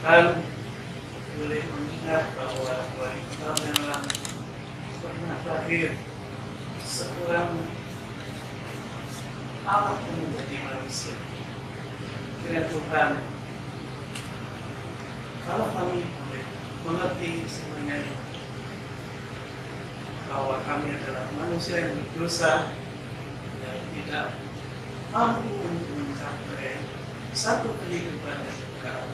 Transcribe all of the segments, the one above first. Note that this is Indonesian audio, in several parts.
Tuhan boleh mengingat bahwa 2000 tahun yang lalu pernah lahir seorang Allah yang menjadi manusia. Kiranya Tuhan, kalau kami boleh mengerti semuanya bahwa kami adalah manusia yang berdosa, yang tidak mampu untuk mencapai satu kehidupan yang kekal.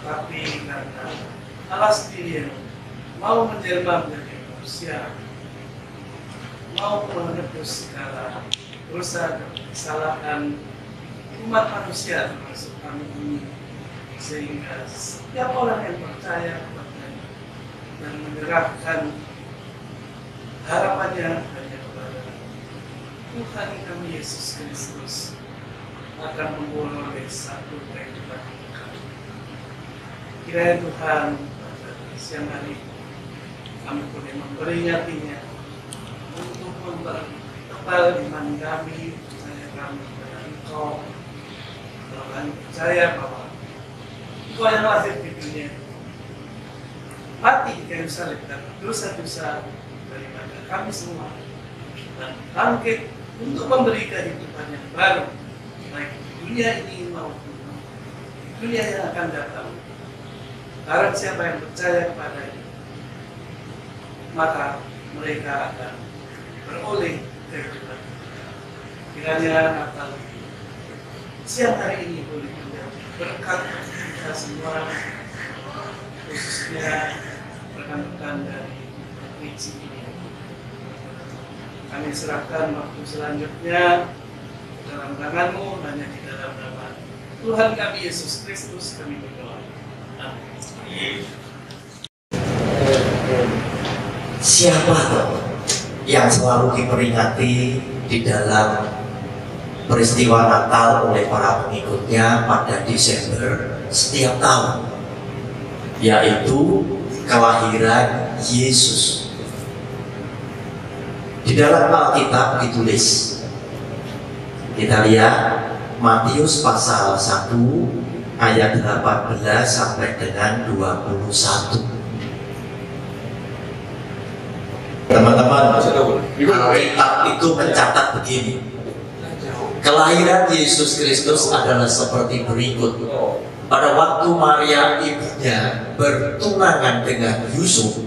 Tapi karena Allah sendiri yang mau menjelma menjadi manusia, mau menebus segala dosa dan kesalahan umat manusia termasuk kami ini, sehingga setiap orang yang percaya kepadanya dan menyerahkan harapannya hanya kepada Tuhan kami Yesus Kristus akan memperoleh satu kehidupan kekal. Kiranya Tuhan pada siang hari kami boleh memperingatinya untuk mempertebal iman kami, percaya kami kepada Engkau, kalau kami percaya bahwa Engkau yang lahir di dunia mati di kayu salib karena dosa-dosa daripada kami semua, dan bangkit untuk memberi kehidupan yang baru baik di dunia ini maupun di dunia yang akan datang. Barang siapa yang percaya kepadanya, maka mereka akan beroleh kehidupan. Kiranya Natal siang hari ini boleh menjadi berkat kita semua, khususnya rekan-rekan dari PG ini. Kami serahkan waktu selanjutnya dalam tangan-Mu, hanya di dalam nama Tuhan kami Yesus Kristus kami berdoa. Amin. Siapa yang selalu diperingati di dalam peristiwa Natal oleh para pengikutnya pada Desember setiap tahun, yaitu kelahiran Yesus. Di dalam Alkitab ditulis, kita lihat Matius pasal 1 ayat 18 sampai dengan 21. Teman-teman, Alkitab itu mencatat begini: kelahiran Yesus Kristus adalah seperti berikut. Pada waktu Maria ibunya bertunangan dengan Yusuf,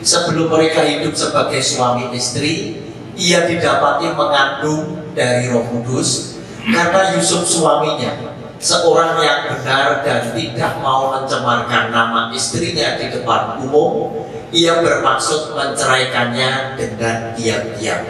sebelum mereka hidup sebagai suami istri, ia didapati mengandung dari Roh Kudus karena Yusuf suaminya, seorang yang benar dan tidak mau mencemarkan nama istrinya di depan umum, ia bermaksud menceraikannya dengan diam-diam.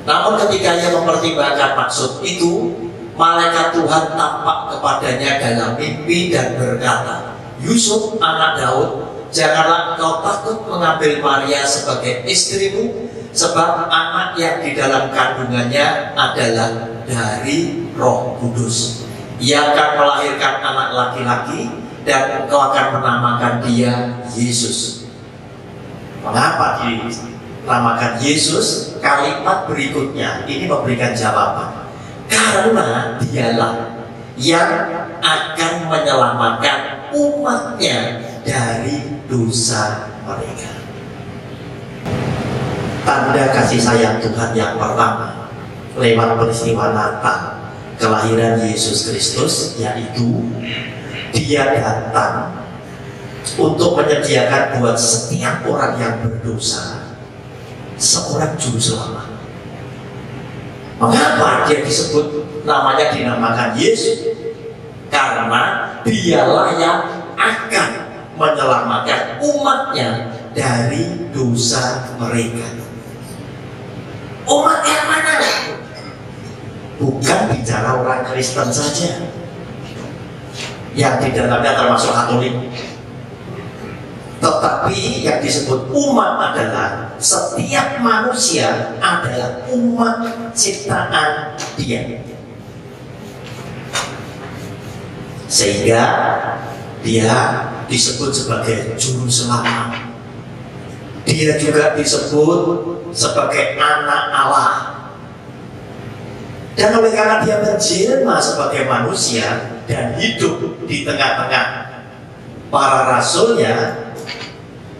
Namun ketika ia mempertimbangkan maksud itu, malaikat Tuhan tampak kepadanya dalam mimpi dan berkata, "Yusuf anak Daud, janganlah engkau takut mengambil Maria sebagai istrimu, sebab anak yang di dalam kandungannya adalah dari Roh Kudus. Ia akan melahirkan anak laki-laki dan engkau akan menamakan dia Yesus." Mengapa dinamakan Yesus? Kalimat berikutnya ini memberikan jawaban. Karena dialah yang akan menyelamatkan umatnya dari dosa mereka. Tanda kasih sayang Tuhan yang pertama lewat peristiwa Natal, kelahiran Yesus Kristus, yaitu Dia datang untuk menyediakan buat setiap orang yang berdosa seorang juru selamat. Mengapa dia disebut namanya dinamakan Yesus? Karena dialah yang akan menyelamatkan umatnya dari dosa mereka. Umat yang mana? Bukan bicara orang Kristen saja, yang di dalamnya termasuk Katolik, tetapi yang disebut umat adalah setiap manusia adalah umat ciptaan Dia. Sehingga Dia disebut sebagai juru selamat. Dia juga disebut sebagai anak Allah. Dan oleh karena Dia menjelma sebagai manusia, dan hidup di tengah-tengah para rasulnya.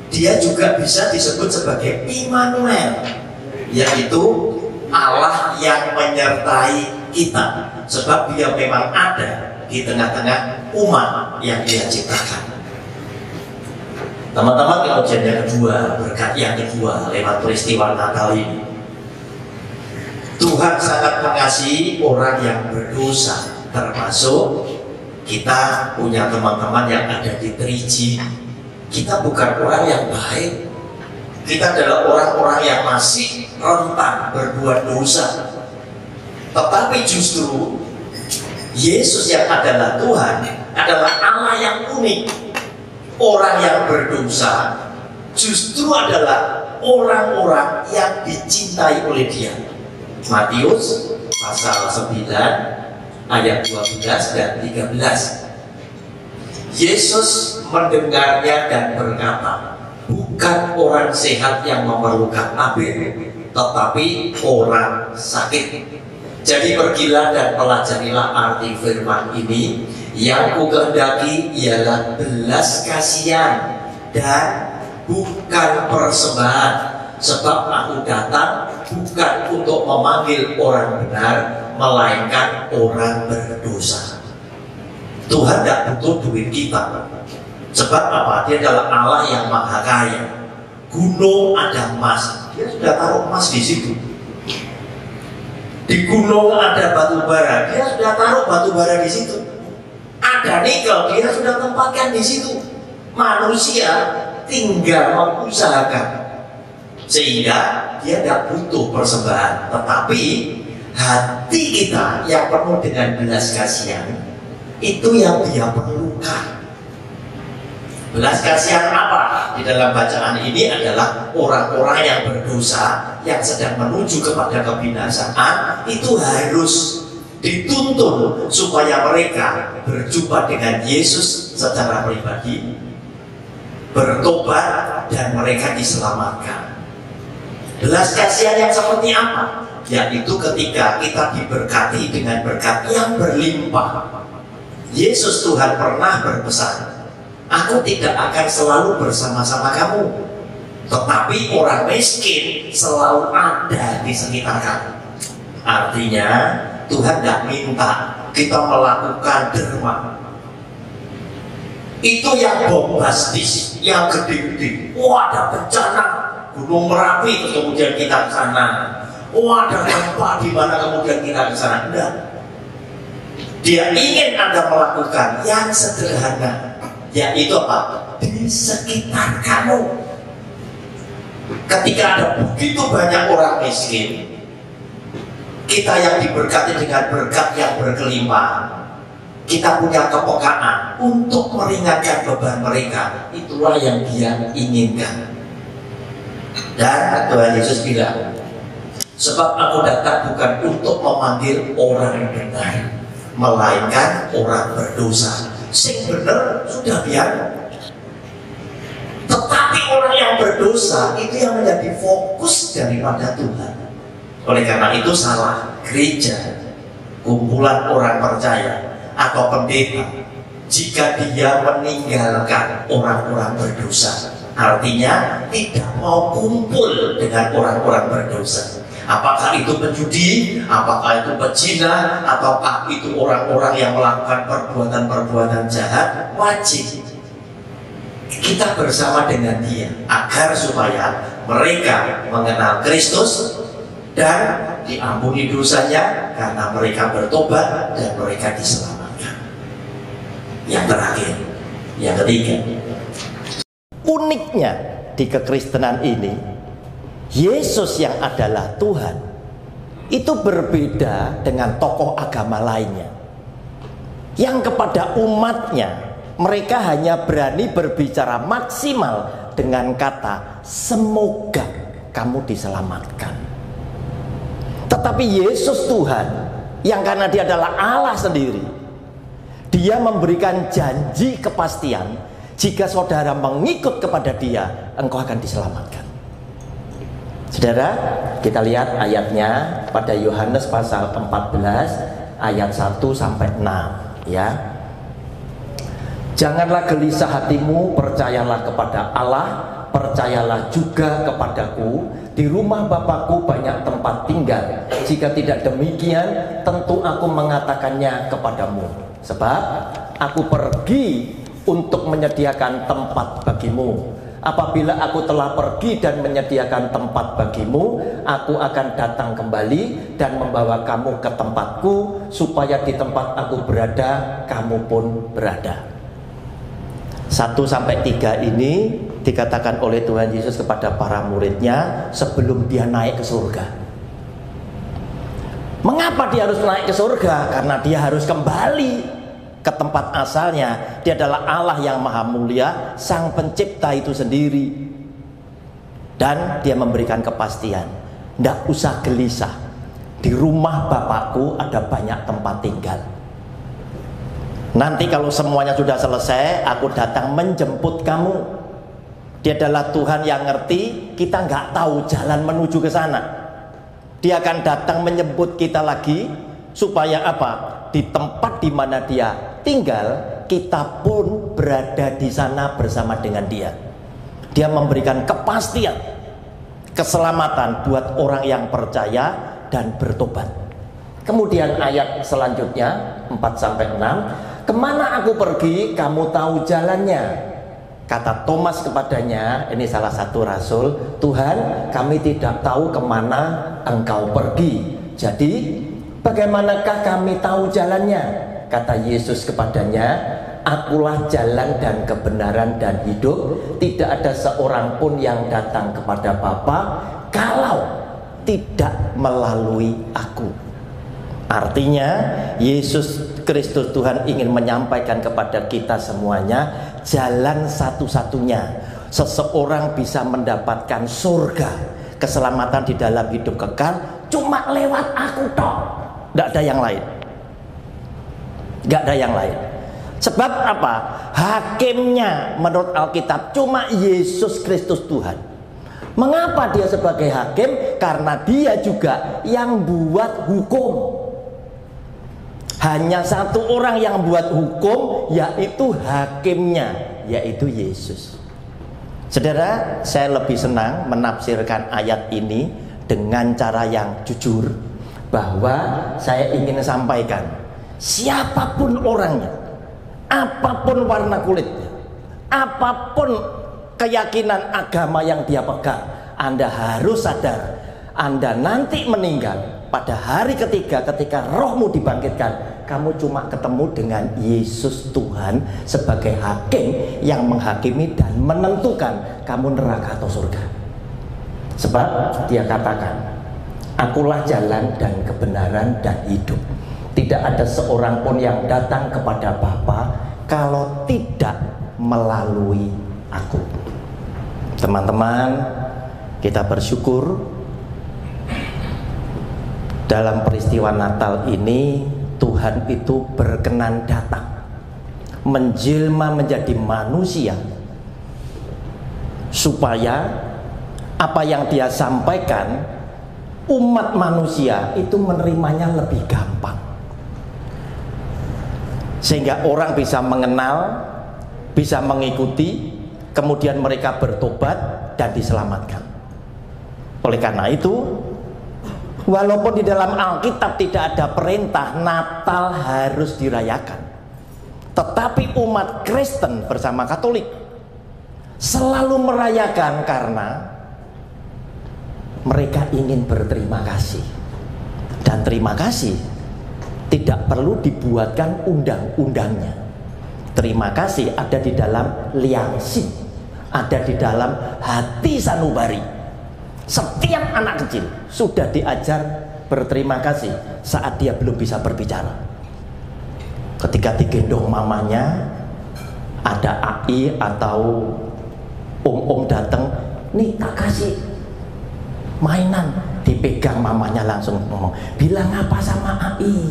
Dia juga bisa disebut sebagai Immanuel, yaitu Allah yang menyertai kita, sebab dia memang ada di tengah-tengah umat yang dia ciptakan. Teman-teman, kemudian yang kedua, berkat yang kedua lewat peristiwa Natal ini, Tuhan sangat mengasihi orang yang berdosa, termasuk kita punya teman-teman yang ada di 3G. Kita bukan orang yang baik, kita adalah orang-orang yang masih rentan berbuat dosa. Tetapi justru Yesus yang adalah Tuhan adalah Allah yang unik. Orang yang berdosa justru adalah orang-orang yang dicintai oleh Dia. Matius pasal 9 ayat 12 dan 13. Yesus mendengarnya dan berkata, bukan orang sehat yang memerlukan tabib, tetapi orang sakit. Jadi pergilah dan pelajarilah arti firman ini. Yang kukehendaki ialah belas kasihan dan bukan persembahan, sebab aku datang bukan untuk memanggil orang benar, melainkan orang berdosa. Tuhan tidak butuh duit kita. Sebab apa? Dia adalah Allah yang maha kaya. Gunung ada emas, dia sudah taruh emas di situ. Di gunung ada batu bara, dia sudah taruh batu bara di situ. Ada nikel, dia sudah tempatkan di situ. Manusia tinggal mengusahakan, sehingga dia tidak butuh persembahan. Tetapi hati kita yang penuh dengan belas kasihan, itu yang dia perlukan. Belas kasihan apa? Di dalam bacaan ini adalah orang-orang yang berdosa, yang sedang menuju kepada kebinasaan, itu harus dituntun supaya mereka berjumpa dengan Yesus secara pribadi, bertobat, dan mereka diselamatkan. Belas kasihan yang seperti apa? Yaitu ketika kita diberkati dengan berkat yang berlimpah. Yesus Tuhan pernah berpesan, aku tidak akan selalu bersama-sama kamu, tetapi orang miskin selalu ada di sekitar kamu. Artinya Tuhan tidak minta kita melakukan derma. Itu yang bombastis, yang gede-gede. Wah, ada bencana Gunung Merapi, terus kemudian kita ke sana. Wah, ada gempa di mana kemudian kita ke sana. Enggak. Dia ingin Anda melakukan yang sederhana, yaitu apa? Di sekitar kamu. Ketika ada begitu banyak orang miskin, kita yang diberkati dengan berkat yang berkelimpahan, kita punya kepekaan untuk meringankan beban mereka. Itulah yang Dia inginkan. Dan Tuhan Yesus bilang, sebab aku datang bukan untuk memanggil orang benar, melainkan orang berdosa. Sing benar sudah biar. Tetapi orang yang berdosa itu yang menjadi fokus daripada Tuhan. Oleh karena itu salah gereja, kumpulan orang percaya atau pendeta, jika dia meninggalkan orang-orang berdosa, artinya tidak mau kumpul dengan orang-orang berdosa. Apakah itu penjudi, apakah itu pezina, ataukah itu orang-orang yang melakukan perbuatan-perbuatan jahat, wajib kita bersama dengan dia agar supaya mereka mengenal Kristus dan diampuni dosanya karena mereka bertobat dan mereka diselamatkan. Yang terakhir, yang ketiga, uniknya di kekristenan ini, Yesus yang adalah Tuhan itu berbeda dengan tokoh agama lainnya, yang kepada umatnya mereka hanya berani berbicara maksimal dengan kata semoga kamu diselamatkan. Tetapi Yesus Tuhan yang karena Dia adalah Allah sendiri, Dia memberikan janji kepastian, jika saudara mengikut kepada Dia, engkau akan diselamatkan. Saudara, kita lihat ayatnya pada Yohanes pasal 14 ayat 1 sampai 6 ya. Janganlah gelisah hatimu, percayalah kepada Allah, percayalah juga kepadaku. Di rumah Bapakku banyak tempat tinggal. Jika tidak demikian, tentu aku mengatakannya kepadamu. Sebab aku pergi untuk menyediakan tempat bagimu. Apabila aku telah pergi dan menyediakan tempat bagimu, aku akan datang kembali dan membawa kamu ke tempatku, supaya di tempat aku berada, kamu pun berada. 1-3 ini dikatakan oleh Tuhan Yesus kepada para muridnya sebelum dia naik ke surga. Mengapa dia harus naik ke surga? Karena dia harus kembali ke tempat asalnya. Dia adalah Allah yang maha mulia, sang pencipta itu sendiri. Dan dia memberikan kepastian, tidak usah gelisah, di rumah Bapakku ada banyak tempat tinggal. Nanti kalau semuanya sudah selesai, aku datang menjemput kamu. Dia adalah Tuhan yang ngerti, kita nggak tahu jalan menuju ke sana. Dia akan datang menjemput kita lagi, supaya apa? Di tempat di mana dia tinggal, kita pun berada di sana bersama dengan dia. Dia memberikan kepastian, keselamatan buat orang yang percaya dan bertobat. Kemudian ayat selanjutnya 4-6, kemana aku pergi, kamu tahu jalannya. Kata Thomas kepadanya, ini salah satu rasul, Tuhan, kami tidak tahu kemana engkau pergi. Jadi bagaimanakah kami tahu jalannya? Kata Yesus kepadanya, akulah jalan dan kebenaran dan hidup. Tidak ada seorang pun yang datang kepada Bapa kalau tidak melalui aku. Artinya Yesus Kristus Tuhan ingin menyampaikan kepada kita semuanya jalan satu-satunya seseorang bisa mendapatkan surga, keselamatan di dalam hidup kekal, cuma lewat aku toh. Tidak ada yang lain. Tidak ada yang lain. Sebab apa? Hakimnya menurut Alkitab cuma Yesus Kristus Tuhan. Mengapa dia sebagai hakim? Karena dia juga yang buat hukum. Hanya satu orang yang buat hukum, yaitu hakimnya, yaitu Yesus. Saudara, saya lebih senang menafsirkan ayat ini dengan cara yang jujur, bahwa saya ingin sampaikan, siapapun orangnya, apapun warna kulitnya, apapun keyakinan agama yang dia pegang, Anda harus sadar, Anda nanti meninggal pada hari ketiga ketika rohmu dibangkitkan, kamu cuma ketemu dengan Yesus Tuhan sebagai hakim yang menghakimi dan menentukan kamu neraka atau surga. Sebab dia katakan, akulah jalan dan kebenaran dan hidup. Tidak ada seorang pun yang datang kepada Bapa kalau tidak melalui aku. Teman-teman, kita bersyukur dalam peristiwa Natal ini Tuhan itu berkenan datang, menjelma menjadi manusia, supaya apa yang dia sampaikan umat manusia itu menerimanya lebih gampang, sehingga orang bisa mengenal, bisa mengikuti, kemudian mereka bertobat dan diselamatkan. Oleh karena itu, walaupun di dalam Alkitab tidak ada perintah Natal harus dirayakan, tetapi umat Kristen bersama Katolik selalu merayakan karena mereka ingin berterima kasih. Dan terima kasih tidak perlu dibuatkan undang-undangnya. Terima kasih ada di dalam liangsi, ada di dalam hati sanubari. Setiap anak kecil sudah diajar berterima kasih saat dia belum bisa berbicara. Ketika digendong mamanya, ada AI atau om-om datang, nih tak kasih mainan, dipegang mamanya langsung ngomong, bilang apa sama AI,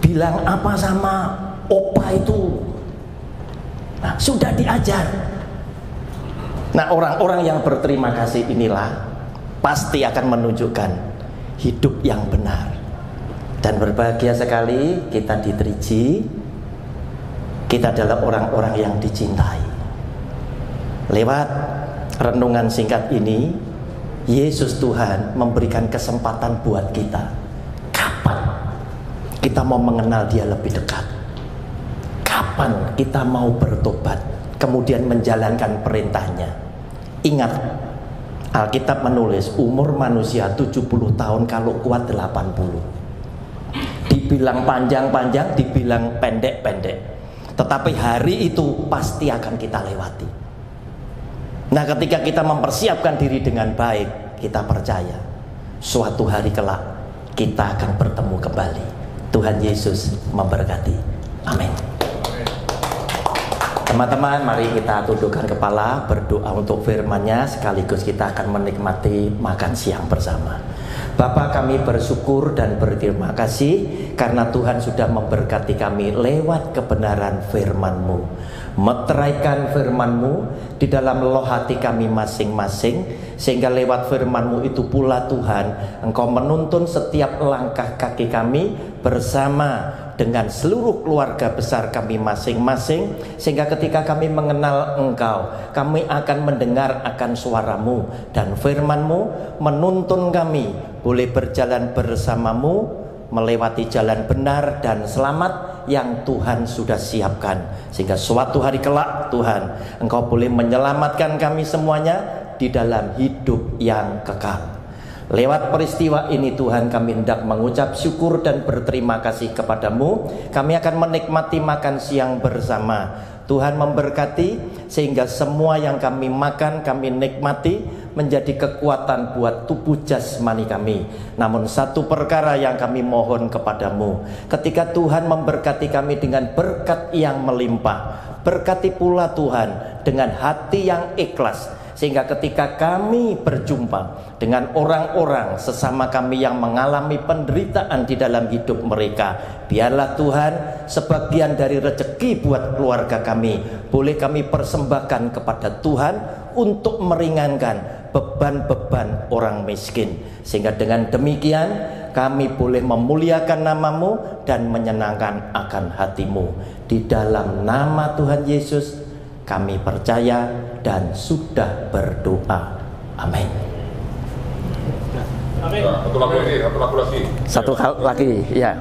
bilang apa sama opa itu. Nah, sudah diajar. Nah, orang-orang yang berterima kasih inilah pasti akan menunjukkan hidup yang benar. Dan berbahagia sekali kita di 3G kita adalah orang-orang yang dicintai. Lewat renungan singkat ini, Yesus Tuhan memberikan kesempatan buat kita. Kapan kita mau mengenal Dia lebih dekat? Kapan kita mau bertobat, kemudian menjalankan perintahnya? Ingat, Alkitab menulis umur manusia 70 tahun, kalau kuat 80. Dibilang panjang-panjang, dibilang pendek-pendek, tetapi hari itu pasti akan kita lewati. Nah, ketika kita mempersiapkan diri dengan baik, kita percaya suatu hari kelak kita akan bertemu kembali. Tuhan Yesus memberkati. Amin. Teman-teman, mari kita tundukkan kepala, berdoa untuk firman-Nya, sekaligus kita akan menikmati makan siang bersama. Bapa, kami bersyukur dan berterima kasih karena Tuhan sudah memberkati kami lewat kebenaran firman-Mu. Meteraikan firman-Mu di dalam loh hati kami masing-masing, sehingga lewat firman-Mu itu pula Tuhan, Engkau menuntun setiap langkah kaki kami bersama dengan seluruh keluarga besar kami masing-masing, sehingga ketika kami mengenal Engkau, kami akan mendengar akan suara-Mu, dan firman-Mu menuntun kami boleh berjalan bersama-Mu, melewati jalan benar dan selamat yang Tuhan sudah siapkan, sehingga suatu hari kelak Tuhan, Engkau boleh menyelamatkan kami semuanya di dalam hidup yang kekal. Lewat peristiwa ini Tuhan, kami hendak mengucap syukur dan berterima kasih kepadamu. Kami akan menikmati makan siang bersama. Tuhan memberkati sehingga semua yang kami makan, kami nikmati menjadi kekuatan buat tubuh jasmani kami. Namun satu perkara yang kami mohon kepadamu, ketika Tuhan memberkati kami dengan berkat yang melimpah, berkati pula Tuhan dengan hati yang ikhlas, sehingga ketika kami berjumpa dengan orang-orang sesama kami yang mengalami penderitaan di dalam hidup mereka, biarlah Tuhan sebagian dari rezeki buat keluarga kami boleh kami persembahkan kepada Tuhan untuk meringankan beban-beban orang miskin, sehingga dengan demikian kami boleh memuliakan nama-Mu dan menyenangkan akan hati-Mu. Di dalam nama Tuhan Yesus kami percaya dan sudah berdoa. Amin. Amin. Satu lagi, ya.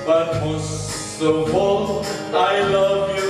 But most of all, I love you.